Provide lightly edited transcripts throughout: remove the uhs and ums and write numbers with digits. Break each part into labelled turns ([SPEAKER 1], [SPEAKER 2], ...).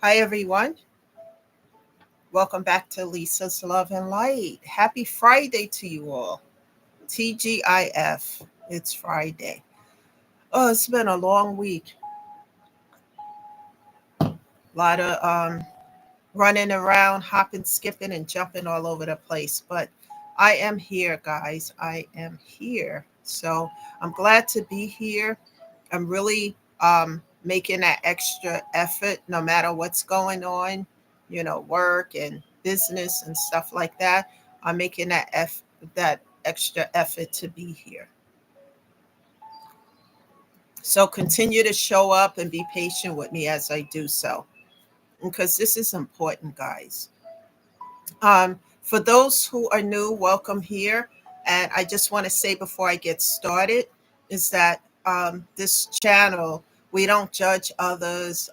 [SPEAKER 1] Hi, everyone. Welcome back to Lisa's Love and Light. Happy Friday to you all. TGIF. It's Friday. Oh, it's been a long week. A lot of running around, hopping, skipping, and jumping all over the place. But I am here, guys. I am here. So I'm glad to be here. I'm really making that extra effort no matter what's going on, work and business and stuff like that. I'm making that extra effort to be here. So continue to show up and be patient with me as I do so, because this is important, guys. For those who are new, welcome here. And I just want to say before I get started is that this channel, we don't judge others.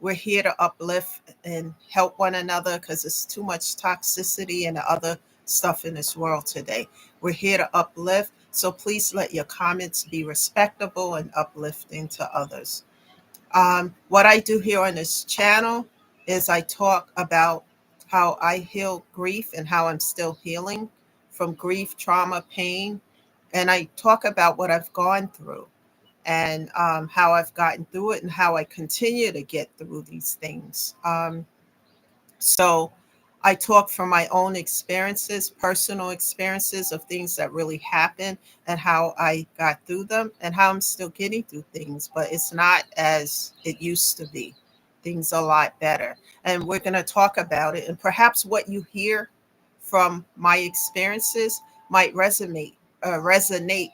[SPEAKER 1] We're here to uplift and help one another because there's too much toxicity and other stuff in this world today. We're here to uplift. So please let your comments be respectable and uplifting to others. What I do here on this channel is I talk about how I heal grief and how I'm still healing from grief, trauma, pain. And I talk about what I've gone through and how I've gotten through it and how I continue to get through these things. So I talk from my own experiences, personal experiences of things that really happened and how I got through them and how I'm still getting through things, but it's not as it used to be. Things are a lot better. And we're going to talk about it. And perhaps what you hear from my experiences might resonate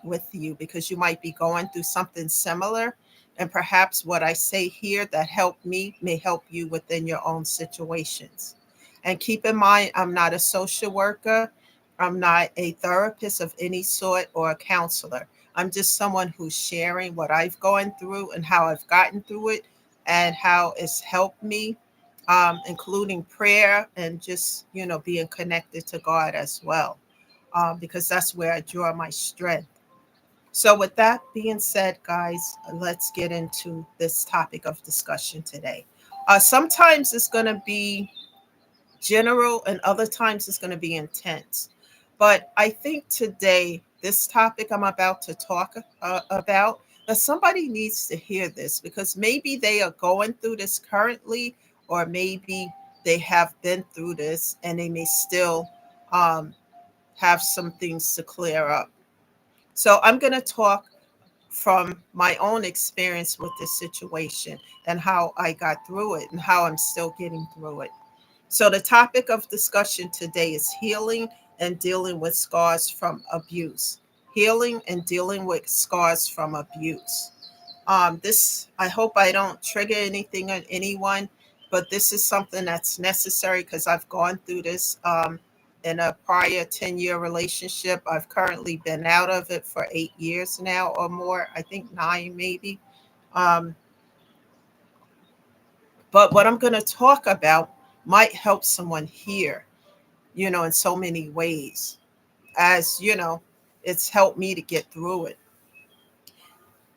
[SPEAKER 1] with you because you might be going through something similar. And perhaps what I say here that helped me may help you within your own situations. And keep in mind, I'm not a social worker. I'm not a therapist of any sort or a counselor. I'm just someone who's sharing what I've gone through and how I've gotten through it and how it's helped me, including prayer and just, being connected to God as well, because that's where I draw my strength. So, with that being said, guys, let's get into this topic of discussion today. Sometimes it's going to be general, and other times it's going to be intense. But I think today, this topic I'm about to talk about, that somebody needs to hear this because maybe they are going through this currently, or maybe they have been through this and they may still um, have some things to clear up. So I'm going to talk from my own experience with this situation and how I got through it and how I'm still getting through it. So, the topic of discussion today is healing and dealing with scars from abuse. Healing and dealing with scars from abuse. This, I hope I don't trigger anything on anyone, but this is something that's necessary because I've gone through this in a prior 10-year relationship. I've currently been out of it for 8 years now or more, I think nine maybe. Um, but what I'm going to talk about might help someone here, in so many ways. As it's helped me to get through it.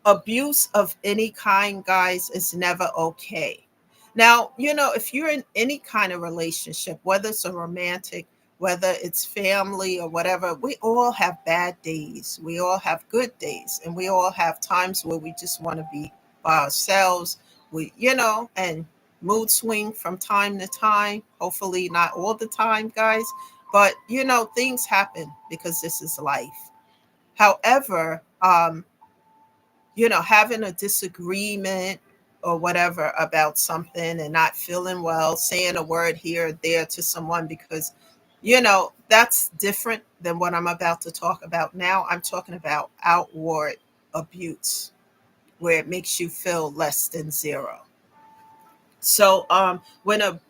[SPEAKER 1] Abuse of any kind, guys, is never okay. Now, if you're in any kind of relationship, whether it's a romantic, whether it's family or whatever, we all have bad days. We all have good days. And we all have times where we just want to be by ourselves. And mood swing from time to time. Hopefully, not all the time, guys. But, things happen because this is life. However, having a disagreement or whatever about something and not feeling well, saying a word here or there to someone because, that's different than what I'm about to talk about now. I'm talking about outward abuse where it makes you feel less than zero. So, when a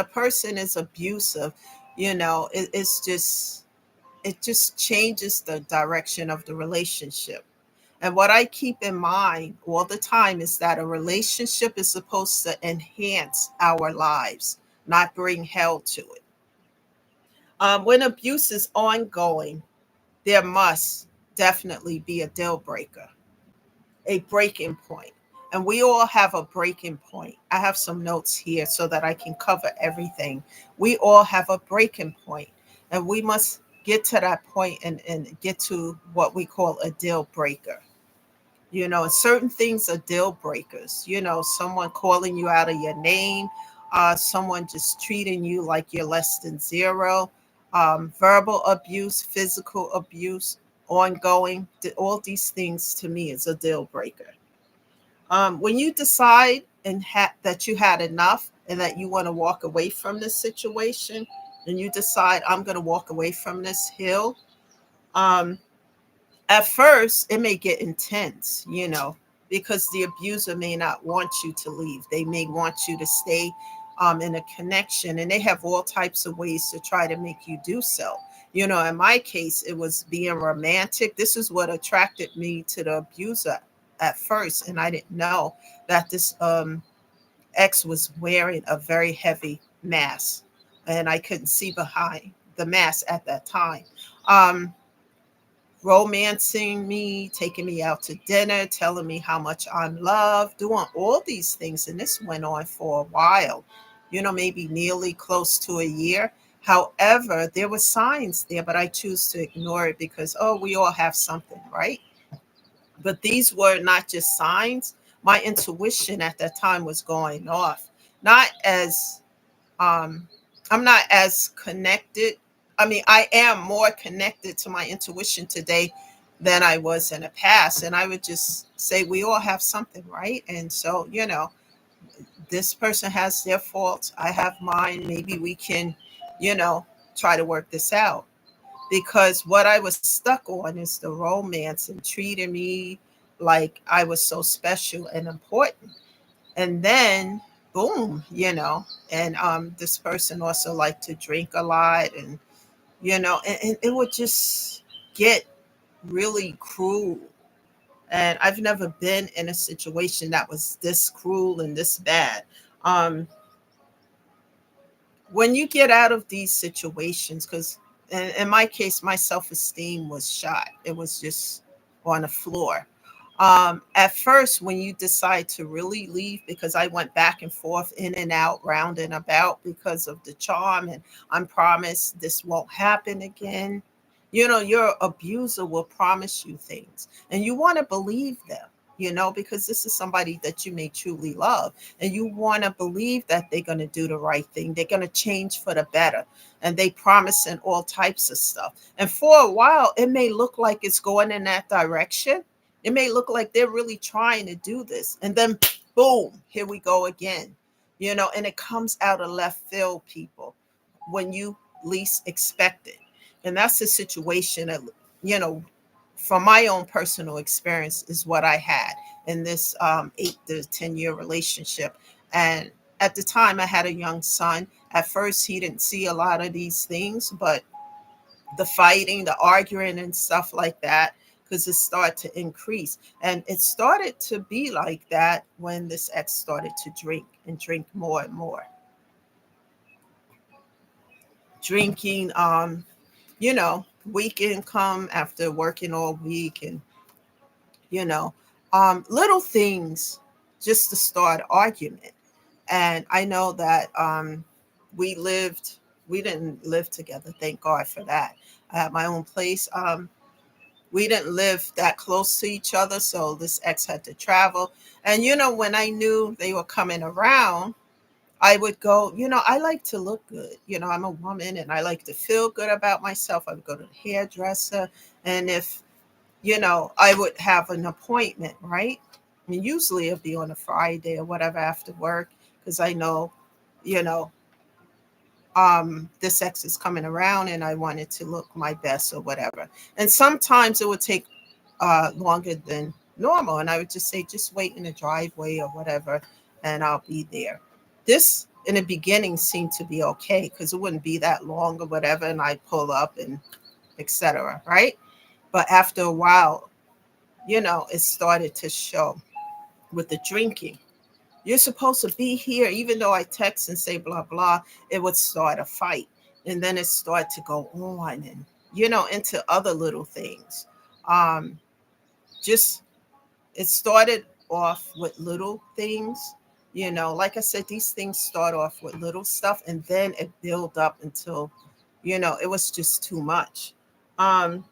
[SPEAKER 1] person is abusive, it just changes the direction of the relationship. And what I keep in mind all the time is that a relationship is supposed to enhance our lives, not bring hell to it. When abuse is ongoing, there must definitely be a deal breaker, a breaking point. And we all have a breaking point. I have some notes here so that I can cover everything. We all have a breaking point, and we must get to that point and get to what we call a deal breaker. Certain things are deal breakers. Someone calling you out of your name, someone just treating you like you're less than zero, verbal abuse, physical abuse, ongoing. All these things to me is a deal breaker. When you decide that you had enough and that you want to walk away from this situation, and you decide, I'm going to walk away from this hill, um, at first it may get intense, because the abuser may not want you to leave. They may want you to stay in a connection, and they have all types of ways to try to make you do so. In my case, it was being romantic. This is what attracted me to the abuser at first, and I didn't know that this ex was wearing a very heavy mask, and I couldn't see behind the mask at that time. Um, Romancing me, taking me out to dinner, telling me how much I'm loved, doing all these things. And this went on for a while, maybe nearly close to a year. However, there were signs there, but I choose to ignore it because, oh, we all have something, right? But these were not just signs. My intuition at that time was going off. Not as um, I'm not as connected. I mean, I am more connected to my intuition today than I was in the past. And I would just say we all have something, right? And so, this person has their faults. I have mine. Maybe we can, you know, try to work this out. Because what I was stuck on is the romance and treating me like I was so special and important. And then boom, and this person also liked to drink a lot, and and it would just get really cruel. And I've never been in a situation that was this cruel and this bad. um when you get out of these situations, because in my case, my self-esteem was shot. It was just on the floor. At first, when you decide to really leave, because I went back and forth, in and out, round and about, because of the charm, and I'm promised this won't happen again. Your abuser will promise you things, and you want to believe them, because this is somebody that you may truly love, and you want to believe that they're going to do the right thing. They're going to change for the better, and they promise in all types of stuff. And for a while, it may look like it's going in that direction. It may look like they're really trying to do this. And then, boom, here we go again. And it comes out of left field, people, when you least expect it. And that's the situation that, you know, from my own personal experience, is what I had in this 8 to 10 year relationship. And at the time, I had a young son. At first, he didn't see a lot of these things, but the fighting, the arguing, and stuff like that, because it started to increase. And it started to be like that when this ex started to drink and drink more and more. Drinking, week income after working all week, and, you know, little things just to start argument. And I know that we lived, we didn't live together, thank God for that. I had my own place. We didn't live that close to each other, so this ex had to travel. And when I knew they were coming around, I would go. I like to look good. I'm a woman and I like to feel good about myself. I would go to the hairdresser, and if I would have an appointment, right? I mean, usually it'd be on a Friday or whatever after work, because I know, you know, this ex is coming around and I wanted to look my best or whatever. And sometimes it would take longer than normal. And I would just say, just wait in the driveway or whatever, and I'll be there. This in the beginning seemed to be okay because it wouldn't be that long or whatever. And I'd pull up and etc. Right. But after a while, it started to show with the drinking. You're supposed to be here, even though I text and say blah, blah, it would start a fight. And then it started to go on and, into other little things. Um, just it started off with little things. Like I said, these things start off with little stuff and then it build up until, it was just too much. Um,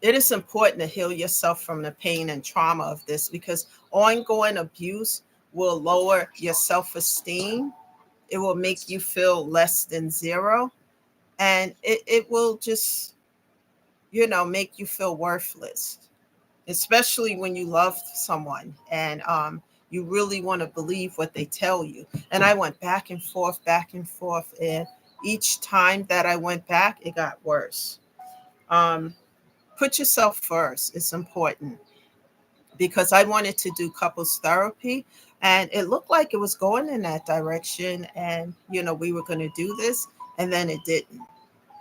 [SPEAKER 1] it is important to heal yourself from the pain and trauma of this because ongoing abuse will lower your self esteem. It will make you feel less than zero. And it will just, make you feel worthless, especially when you love someone and you really want to believe what they tell you. And I went back and forth, back and forth. And each time that I went back, it got worse. Um, put yourself first. It's important because I wanted to do couples therapy and it looked like it was going in that direction. And, we were going to do this and then it didn't.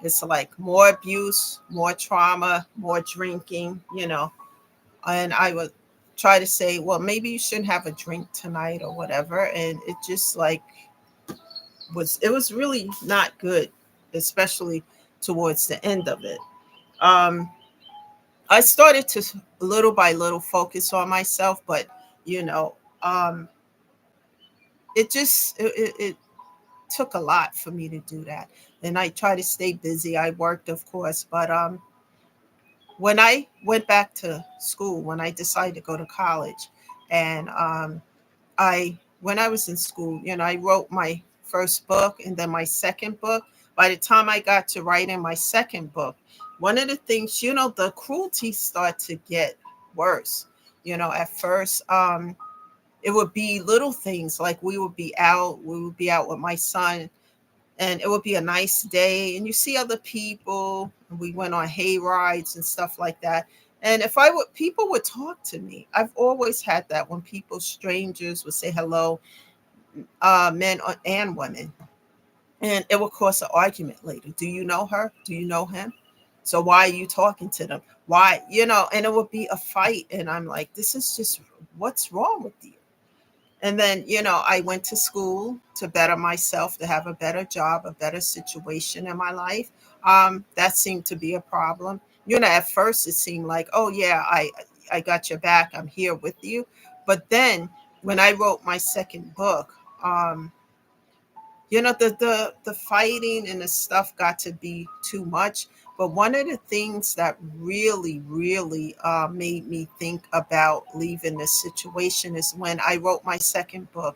[SPEAKER 1] It's like more abuse, more trauma, more drinking, and I would try to say, well, maybe you shouldn't have a drink tonight or whatever. And it just like it was really not good, especially towards the end of it. Um, I started to little by little focus on myself, but you know, um, it took a lot for me to do that. And I tried to stay busy. I worked, of course, but when I went back to school, when I decided to go to college, and I when I was in school, I wrote my first book and then my second book. By the time I got to writing my second book, one of the things, the cruelty started to get worse. At first, it would be little things like we would be out with my son and it would be a nice day and you see other people and we went on hay rides and stuff like that. And if I would people would talk to me. I've always had that when people strangers would say hello, men and women, and it would cause an argument later. Do you know her? Do you know him? So why are you talking to them? Why, and it would be a fight and I'm like, this is just, what's wrong with you? And then, I went to school to better myself, to have a better job, a better situation in my life. That seemed to be a problem. At first it seemed like, oh yeah, I got your back. I'm here with you. But then when I wrote my second book, the fighting and the stuff got to be too much. But one of the things that really, really made me think about leaving this situation is when I wrote my second book.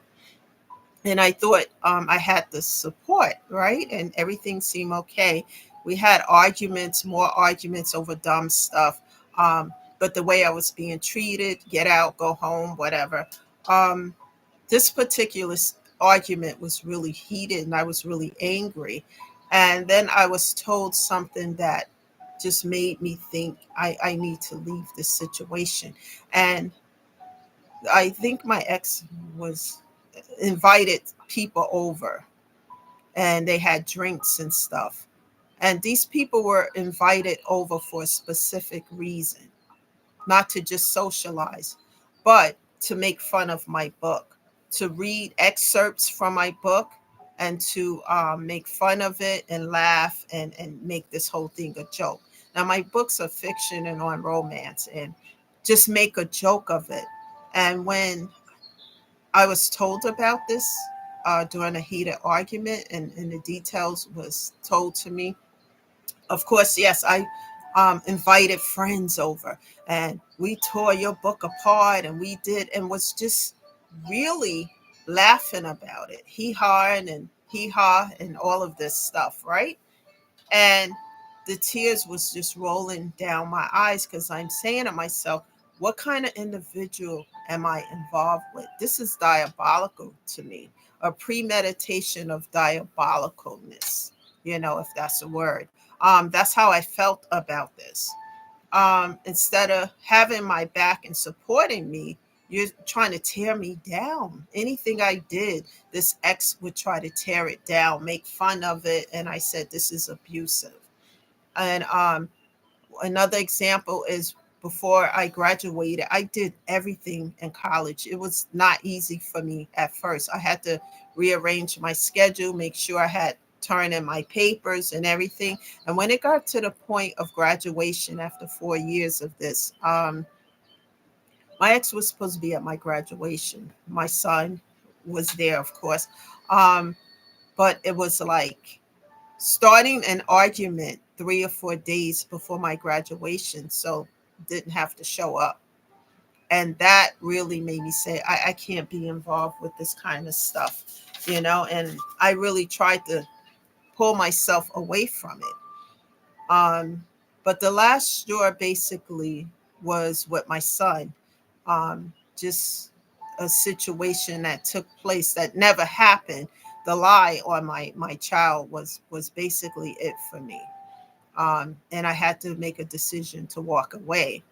[SPEAKER 1] And I thought I had the support, right? And everything seemed okay. We had arguments, more arguments over dumb stuff. But the way I was being treated, get out, go home, whatever. Um, this particular argument was really heated and I was really angry. And then I was told something that just made me think I need to leave this situation. And I think my ex was invited people over and they had drinks and stuff. And these people were invited over for a specific reason, not to just socialize, but to make fun of my book, to read excerpts from my book and to make fun of it and laugh and make this whole thing a joke. Now, my books are fiction and on romance and just make a joke of it. And when I was told about this during a heated argument and the details was told to me, of course, yes, I invited friends over and we tore your book apart and we did and was just really laughing about it. Hee haw and all of this stuff, right? And the tears was just rolling down my eyes because I'm saying to myself, what kind of individual am I involved with? This is diabolical to me, a premeditation of diabolicalness, if that's a word. That's how I felt about this. Instead of having my back and supporting me, you're trying to tear me down. Anything I did, this ex would try to tear it down, make fun of it. And I said, this is abusive. And another example is before I graduated, I did everything in college. It was not easy for me at first. I had to rearrange my schedule, make sure I had turned in my papers and everything. And when it got to the point of graduation after 4 years of this, My ex was supposed to be at my graduation. My son was there, of course. Um, but it was like starting an argument 3 or 4 days before my graduation, so didn't have to show up. And that really made me say, I can't be involved with this kind of stuff, and I really tried to pull myself away from it. But the last straw basically was with my son. Just a situation that took place that never happened. The lie on my child was basically it for me. And I had to make a decision to walk away.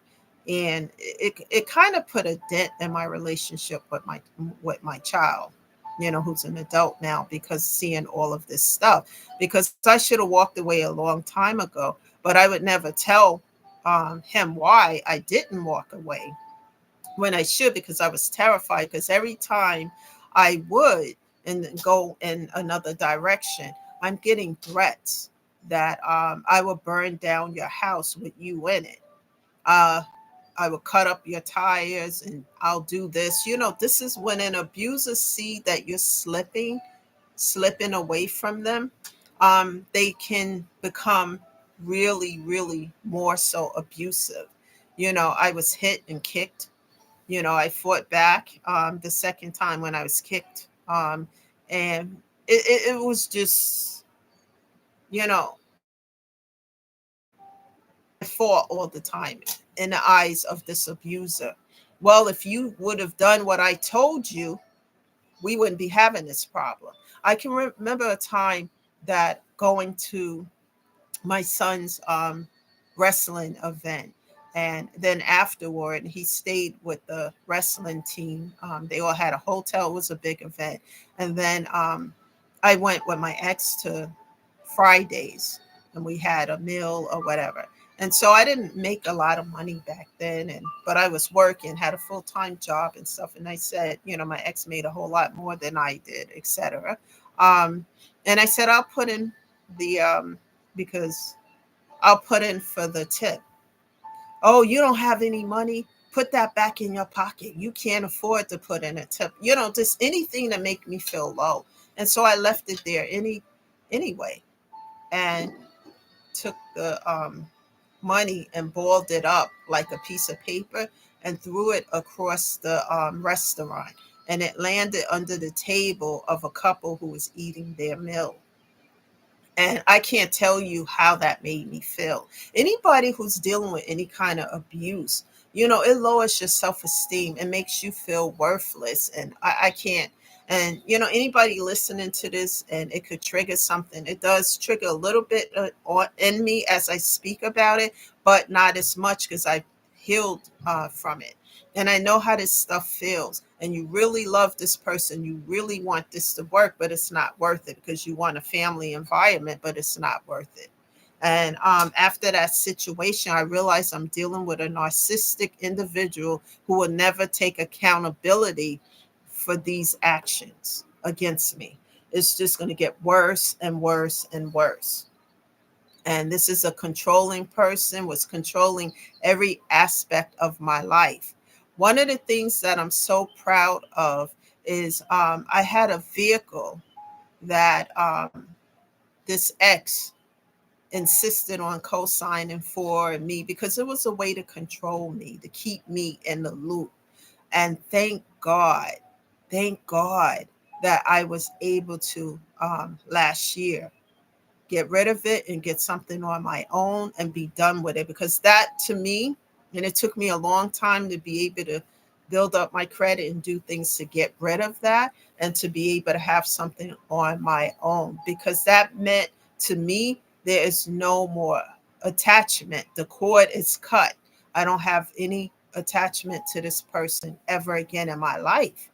[SPEAKER 1] And it kind of put a dent in my relationship with my child, who's an adult now, because seeing all of this stuff, because I should have walked away a long time ago, but I would never tell him why I didn't walk away when I should, because I was terrified, because every time I would and then go in another direction, I'm getting threats that I will burn down your house with you in it. uh, I will cut up your tires and I'll do this. This is when an abuser see that you're slipping away from them. They can become really, really more so abusive. I was hit and kicked. I fought back the second time when I was kicked. And it was just, you know, I fought all the time in the eyes of this abuser. Well, if you would have done what I told you, we wouldn't be having this problem. I can remember a time that going to my son's wrestling event. And then afterward, he stayed with the wrestling team. They all had a hotel, it was a big event. And then I went with my ex to Fridays and we had a meal or whatever. And so I didn't make a lot of money back then, but I was working, had a full-time job and stuff. And I said, my ex made a whole lot more than I did, etc. And I said, I'll put in the because I'll put in for the tip. Oh, you don't have any money? Put that back in your pocket. You can't afford to put in a tip. Just anything to make me feel low. And so I left it there anyway, and took the money and balled it up like a piece of paper and threw it across the restaurant. And it landed under the table of a couple who was eating their meal. And I can't tell you how that made me feel. Anybody who's dealing with any kind of abuse, it lowers your self esteem and makes you feel worthless. And I can't. And, anybody listening to this and it could trigger something, it does trigger a little bit in me as I speak about it, but not as much because I've healed from it. And I know how this stuff feels. And you really love this person. You really want this to work, but it's not worth it because you want a family environment, but it's not worth it. And after that situation, I realized I'm dealing with a narcissistic individual who will never take accountability for these actions against me. It's just going to get worse and worse and worse. And this is a controlling person, was controlling every aspect of my life. One of the things that I'm so proud of is I had a vehicle that this ex insisted on co-signing for me because it was a way to control me, to keep me in the loop. And thank God that I was able to last year get rid of it and get something on my own and be done with it. Because that to me, and it took me a long time to be able to build up my credit and do things to get rid of that and to be able to have something on my own. Because that meant to me, there is no more attachment. The cord is cut. I don't have any attachment to this person ever again in my life.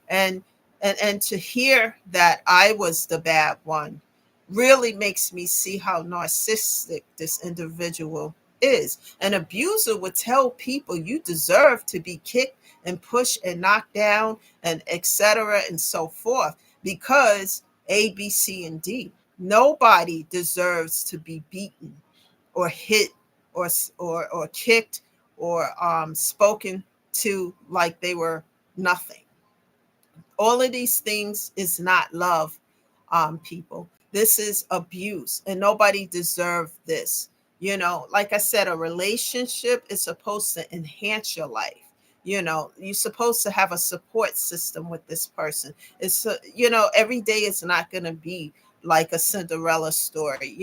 [SPEAKER 1] And and to hear that I was the bad one really makes me see how narcissistic this individual is. An abuser would tell people you deserve to be kicked and pushed and knocked down and etc. and so forth because A, B, C, and D. Nobody deserves to be beaten or hit or kicked or spoken to like they were nothing. All of these things is not love, people. This is abuse, and nobody deserved this. Like I said, a relationship is supposed to enhance your life. You're supposed to have a support system with this person. Every day is not going to be like a Cinderella story,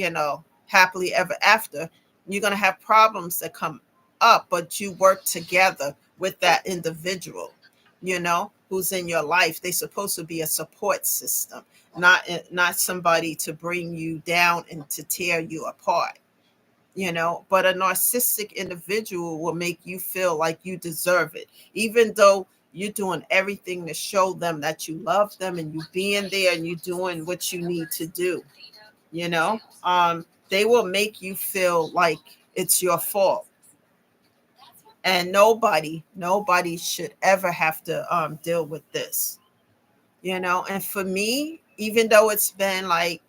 [SPEAKER 1] happily ever after. You're going to have problems that come up, but you work together with that individual, who's in your life. They're supposed to be a support system, not somebody to bring you down and to tear you apart. But a narcissistic individual will make you feel like you deserve it, even though you're doing everything to show them that you love them, and you being there and you doing what you need to do. you know they will make you feel like it's your fault, and nobody should ever have to deal with this. And for me, even though it's been like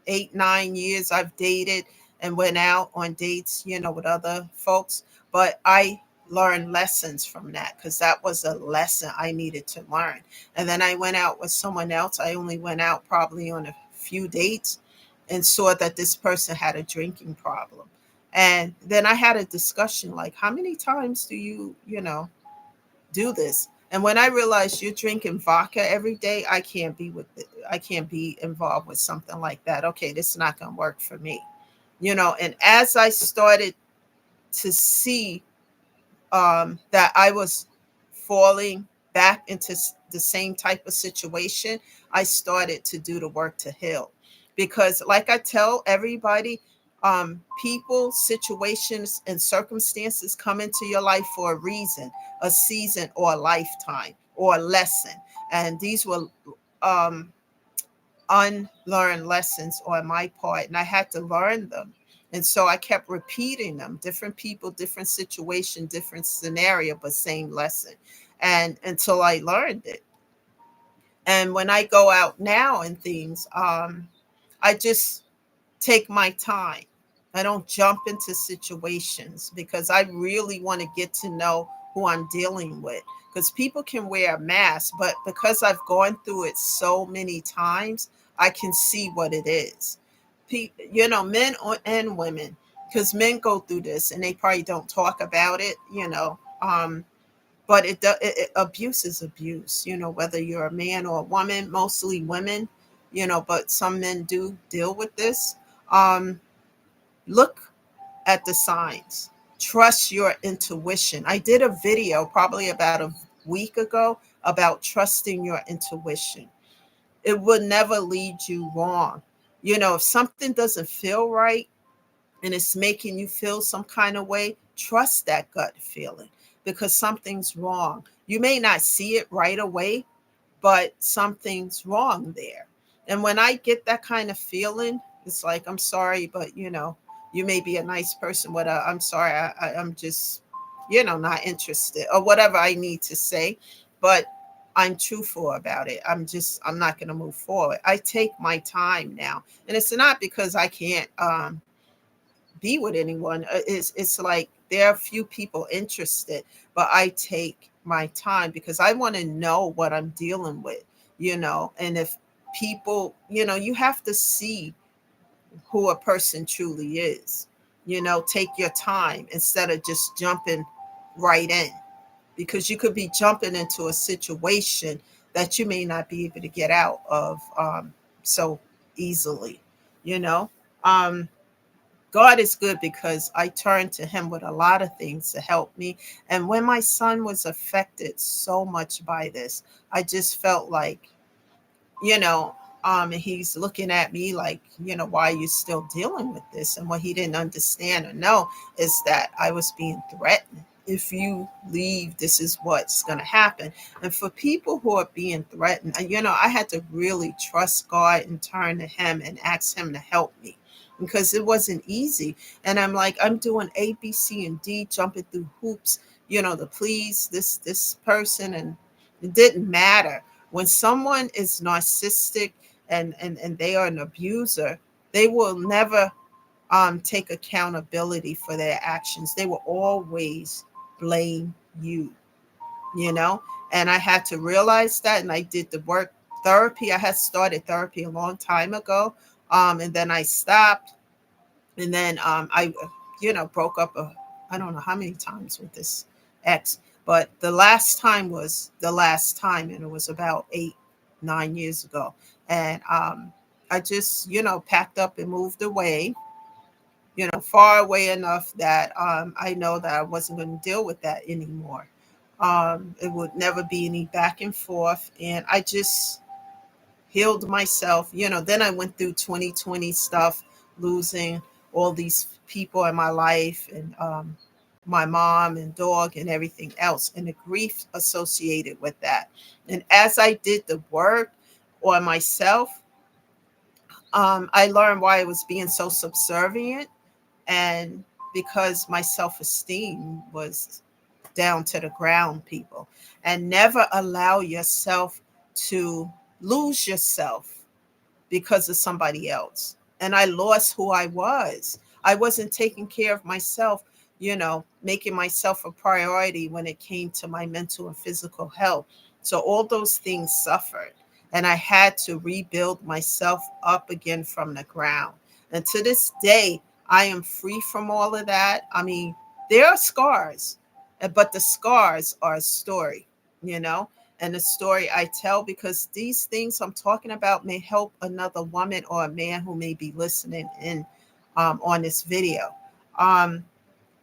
[SPEAKER 1] 8 9 years I've dated and went out on dates, with other folks, but I learned lessons from that, because that was a lesson I needed to learn. And then I went out with someone else. I only went out probably on a few dates, and saw that this person had a drinking problem. And then I had a discussion like, how many times do do this? And when I realized you're drinking vodka every day, I can't be with it. I can't be involved with something like that. Okay, this is not going to work for me. And as I started to see that I was falling back into the same type of situation, I started to do the work to heal. Because, like I tell everybody, people, situations, and circumstances come into your life for a reason, a season, or a lifetime, or a lesson. And these were um, unlearned lessons on my part, and I had to learn them. And so I kept repeating them, different people, different situation, different scenario, but same lesson. And until I learned it. And when I go out now and things, I just take my time. I don't jump into situations, because I really want to get to know who I'm dealing with. Because people can wear a mask, but because I've gone through it so many times, I can see what it is. Men and women, because men go through this and they probably don't talk about it. But abuse is abuse. Whether you're a man or a woman, mostly women. But some men do deal with this. Um, Look at the signs. Trust your intuition. I did a video probably about a week ago about trusting your intuition. It will never lead you wrong. If something doesn't feel right and it's making you feel some kind of way, trust that gut feeling, because something's wrong. You may not see it right away, but something's wrong there. And when I get that kind of feeling, it's like, I'm sorry, but you may be a nice person, but I'm sorry, I'm just, not interested, or whatever I need to say. But I'm truthful about it. I'm not going to move forward. I take my time now. And it's not because I can't be with anyone. It's like there are few people interested, but I take my time because I want to know what I'm dealing with. And if people, you have to see who a person truly is. Take your time instead of just jumping right in, because you could be jumping into a situation that you may not be able to get out of so easily. you know um God is good, because I turned to him with a lot of things to help me. And when my son was affected so much by this, I just felt like, you know, and he's looking at me like, why are you still dealing with this? And what he didn't understand or know is that I was being threatened. If you leave, this is what's going to happen. And for people who are being threatened, I had to really trust God and turn to him and ask him to help me, because it wasn't easy. And I'm like, I'm doing A, B, C, and D, jumping through hoops, to please this person. And it didn't matter. When someone is narcissistic and they are an abuser, they will never take accountability for their actions. They will always blame you, you know? And I had to realize that, and I did the work. Therapy, I had started therapy a long time ago, and then I stopped, and then I, broke up I don't know how many times with this ex, but the last time was the last time, and it was about 8, 9 years ago, and I just packed up and moved away, far away enough that I know that I wasn't going to deal with that anymore. It would never be any back and forth, and I just healed myself. Then I went through 2020 stuff, losing all these people in my life, and my mom and dog and everything else, and the grief associated with that. And as I did the work on myself, I learned why I was being so subservient, and because my self-esteem was down to the ground, people. And never allow yourself to lose yourself because of somebody else. And I lost who I was. I wasn't taking care of myself, making myself a priority when it came to my mental and physical health. So all those things suffered. And I had to rebuild myself up again from the ground. And to this day, I am free from all of that. I mean, there are scars, but the scars are a story, you know? And the story I tell, because these things I'm talking about may help another woman or a man who may be listening in on this video. Um,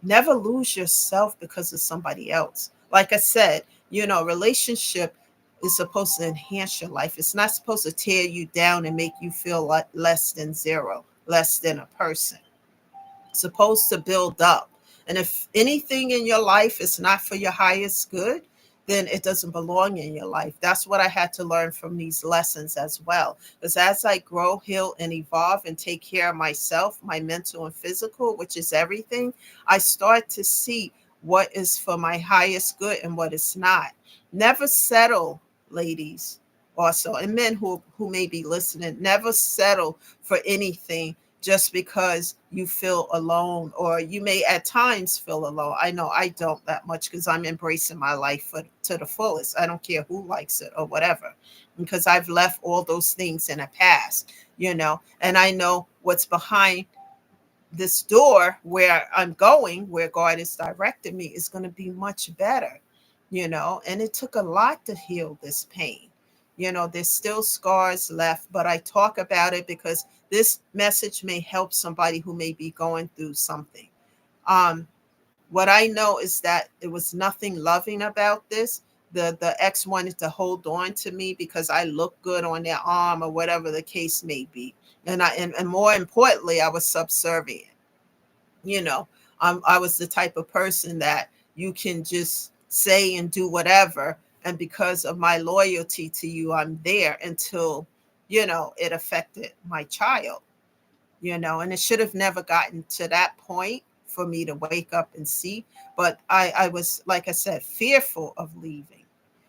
[SPEAKER 1] Never lose yourself because of somebody else. Like I said, relationship is supposed to enhance your life. It's not supposed to tear you down and make you feel like less than zero, less than a person. Supposed to build up. And if anything in your life is not for your highest good, then it doesn't belong in your life. That's what I had to learn from these lessons as well. Because as I grow, heal, and evolve and take care of myself, my mental and physical, which is everything, I start to see what is for my highest good and what is not. Never settle, ladies, also, and men who may be listening, never settle for anything just because you feel alone, or you may at times feel alone. I know I don't that much because I'm embracing my life to the fullest. I don't care who likes it or whatever, because I've left all those things in the past, and I know what's behind this door where I'm going, where God is directing me, is going to be much better, and it took a lot to heal this pain. There's still scars left, but I talk about it because this message may help somebody who may be going through something. Um, what I know is that it was nothing loving about this. The ex wanted to hold on to me because I look good on their arm or whatever the case may be. And more importantly, I was subservient. you know I was the type of person that you can just say and do whatever, and because of my loyalty to you, I'm there until it affected my child. And it should have never gotten to that point for me to wake up and see. But I was, like I said, fearful of leaving.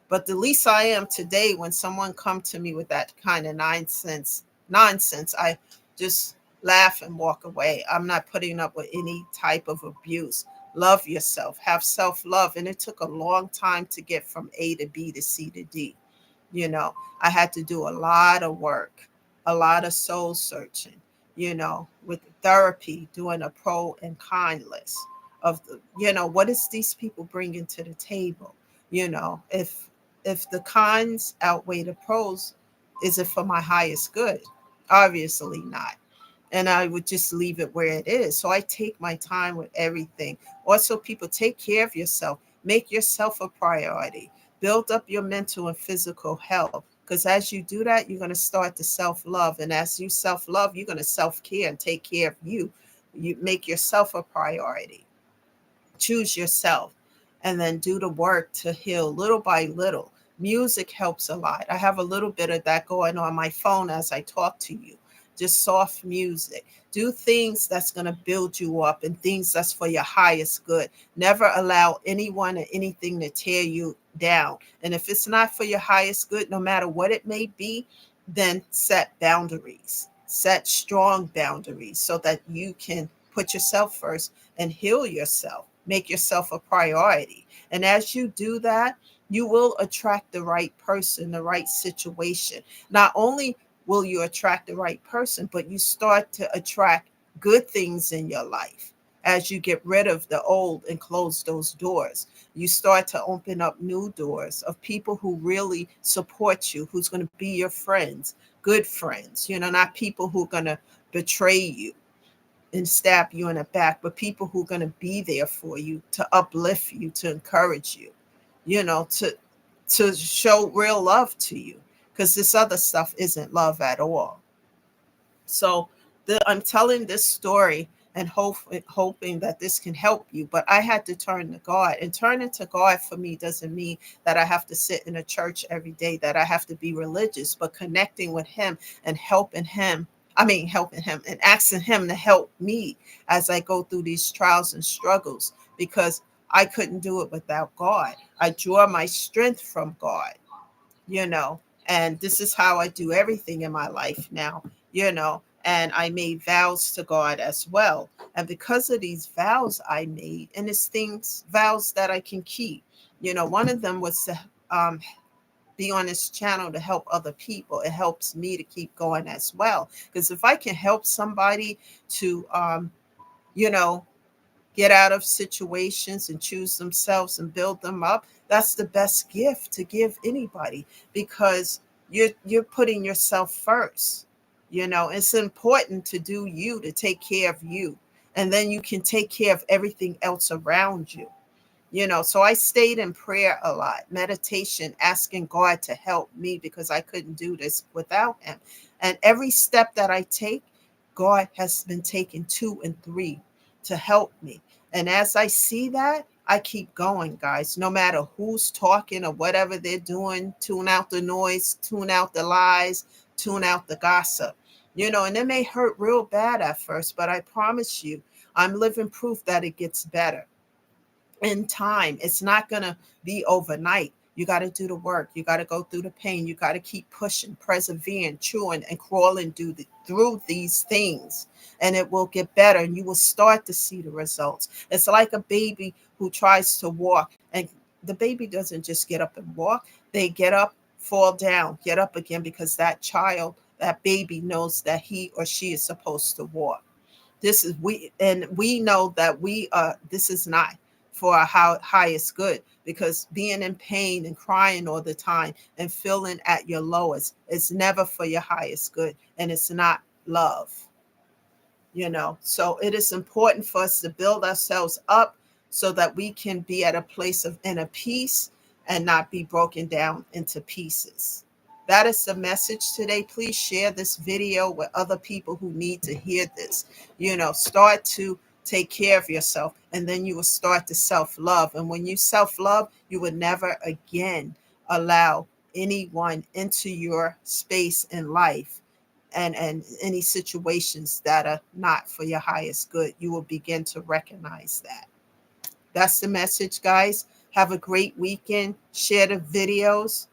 [SPEAKER 1] But the least I am today, when someone come to me with that kind of nonsense, I just laugh and walk away. I'm not putting up with any type of abuse. Love yourself, have self-love. And it took a long time to get from A to B to C to D. I had to do a lot of work, a lot of soul searching, with therapy, doing a pro and con list of what is these people bringing to the table. If the cons outweigh the pros, is it for my highest good? Obviously not. And I would just leave it where it is. So I take my time with everything. Also, people, take care of yourself. Make yourself a priority. Build up your mental and physical health. Because as you do that, you're going to start to self love. And as you self love, you're going to self care and take care of you. You make yourself a priority. Choose yourself, and then do the work to heal little by little. Music helps a lot. I have a little bit of that going on my phone as I talk to you. Just soft music. Do things that's going to build you up, and things that's for your highest good. Never allow anyone or anything to tear you down. And if it's not for your highest good, no matter what it may be, then set boundaries. Set strong boundaries so that you can put yourself first and heal yourself. Make yourself a priority. And as you do that, you will attract the right person, the right situation. Not only will you attract the right person, but you start to attract good things in your life. As you get rid of the old and close those doors, you start to open up new doors of people who really support you, who's going to be your friends, good friends, not people who are going to betray you and stab you in the back, but people who are going to be there for you, to uplift you, to encourage you, to show real love to you, because this other stuff isn't love at all. So I'm telling this story and hoping that this can help you. But I had to turn to God, and turning to God for me doesn't mean that I have to sit in a church every day, that I have to be religious, but connecting with Him and helping Him and asking Him to help me as I go through these trials and struggles, because I couldn't do it without God. I draw my strength from God, you know, and this is how I do everything in my life now, and I made vows to God as well. And because of these vows I made, and it's vows that I can keep, one of them was to be on this channel to help other people. It helps me to keep going as well. Because if I can help somebody to, you know, get out of situations and choose themselves and build them up, that's the best gift to give anybody, because you're putting yourself first. It's important to do you, to take care of you, and then you can take care of everything else around you. So I stayed in prayer a lot, meditation, asking God to help me, because I couldn't do this without Him. And every step that I take, God has been taking 2 and 3 to help me. And as I see that, I keep going, guys. No matter who's talking or whatever they're doing, tune out the noise, tune out the lies, tune out the gossip. And it may hurt real bad at first, but I promise you, I'm living proof that it gets better in time. It's not going to be overnight. You got to do the work. You got to go through the pain. You got to keep pushing, persevering, chewing, and crawling through these things. And it will get better, and you will start to see the results. It's like a baby who tries to walk, and the baby doesn't just get up and walk. They get up, fall down, get up again, because that baby knows that he or she is supposed to walk. We know that this is not for our highest good, because being in pain and crying all the time and feeling at your lowest is never for your highest good, and it's not love. So it is important for us to build ourselves up so that we can be at a place of inner peace and not be broken down into pieces. That is the message today. Please share this video with other people who need to hear this. Start to take care of yourself, and then you will start to self-love. And when you self-love, you will never again allow anyone into your space in life, and any situations that are not for your highest good. You will begin to recognize that. That's the message, guys. Have a great weekend. Share the videos.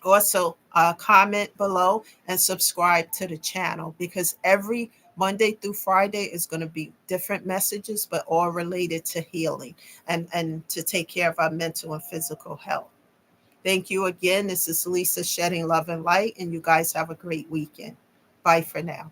[SPEAKER 1] Also, comment below and subscribe to the channel, because every Monday through Friday is going to be different messages, but all related to healing and to take care of our mental and physical health. Thank you again. This is Lisa, shedding love and light, and you guys have a great weekend. Bye for now.